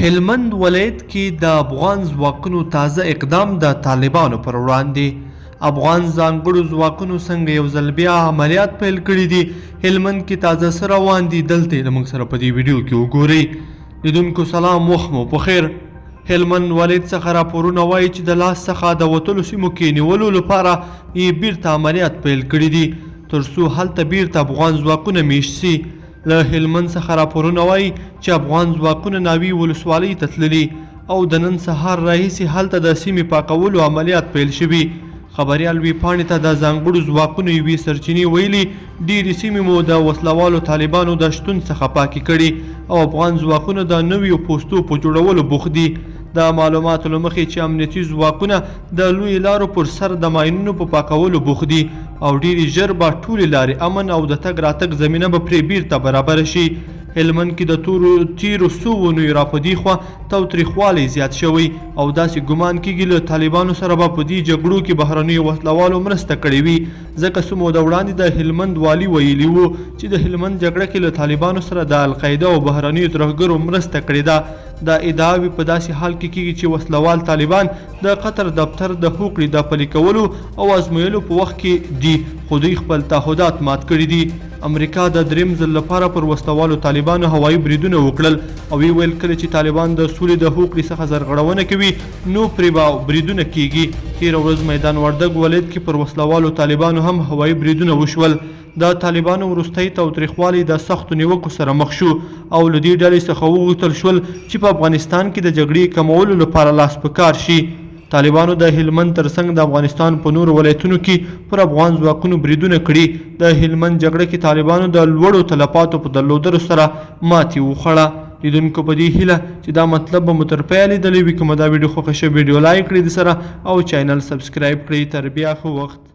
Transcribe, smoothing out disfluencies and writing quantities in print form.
هلمند ولایت کې د افغان ځواکونو تازه اقدام د طالبانو پر وړاندې افغان ځانګړو ځواکونو څنګه یو ځل بیا عملیات پیل کړي دي. هلمند کې تازه څه روان دي دلته یې موږ سره په دې ویډیو کې وګورئ. لیدونکو سلام، وخت مو په خیر. هلمند ولایت څخه راپورونه وایي چې د لاس څخه د وتلو سیمو کې نیولو لپاره یې بیرته عملیات پیل کړي دي تر څو هلته بیرته افغان ځواکونه میشت سي. له هلمند څخه راپورونه وایي چې افغان ځواکونه ناوې ولسوالۍ ته تللي او د نن سهار راهیسې هلته د سیمې پاکولو عملیات پیل شوي. خبریال وی پاڼې ته د ځانګړو ځواکونو یوې سرچینې ویلي ډېرې سیمې مو د وسلوالو طالبانو د شتون څخه پاکې کړي او افغان ځواکونه د نویو پوستو په جوړولو بوخت دي. د معلوماتو له مخې چې امنیتي ځواکونه د لویو لارو پر سر د ماینونو په پاکولو بوخت دي او ډېرې ژر به ټولې لارې امن او د تګ راتګ زمینه به پرې بیرته برابره شي. هلمند کې د تیرو څو اونیو را په دې خوا تاوتریخوالی زیات شوی او داسې ګمان کېږي له طالبانو سره به په دې جګړو کې بهرنیو وسلوالو مرسته کړې وي، ځکه څه موده وړاندې د هلمند والي ویلي وو چې د هلمند جګړه کې له طالبانو سره د القاعده او بهرنیو ترهګرو مرسته کړې ده. دا ادعاوې په داسې حال کې کېږي چې وسلوال طالبان د قطر دفتر د هوکړې د پلي کولو او ازمویلو په وخت کې دي، خو دوی خپل تعهدات مات کړي دي. امریکا د دریم ځل لپاره پر وسلوالو طالبانو هوایي بریدونه وکړل او ویل کله چې طالبان د سولې د هوکړې څخه زرغړونه کوي نو پرې به بریدونه کیږي. تېره ورځ میدان وردګ ولایت کې پر وسلوالو طالبانو هم هوایي بریدونه وشول. د طالبانو وروستی تاوتریخوالی د سختو نیوکو سره مخ شو او له دې ډلې څخه وغوښتل شول چې په افغانستان کې د جګړې کمولو لپاره لاس په کار شي. طالبانو د هلمند ترڅنګ د افغانستان په نورو ولایتونو کې پر افغان ځواکونو بریدونه کړي. د هلمند جګړه کې طالبانو د لوړو تلفاتو په درلودلو سره ماتې وخوړه. لیدونکو په دې هیله چې دا مطلب به مو تر پایه لیدلی وي. که مو دا ویډیو خوښه شوې ویډیو لایک کړئ د سره او چینل سبسکرایب کړئ. تر بیا ښه وخت.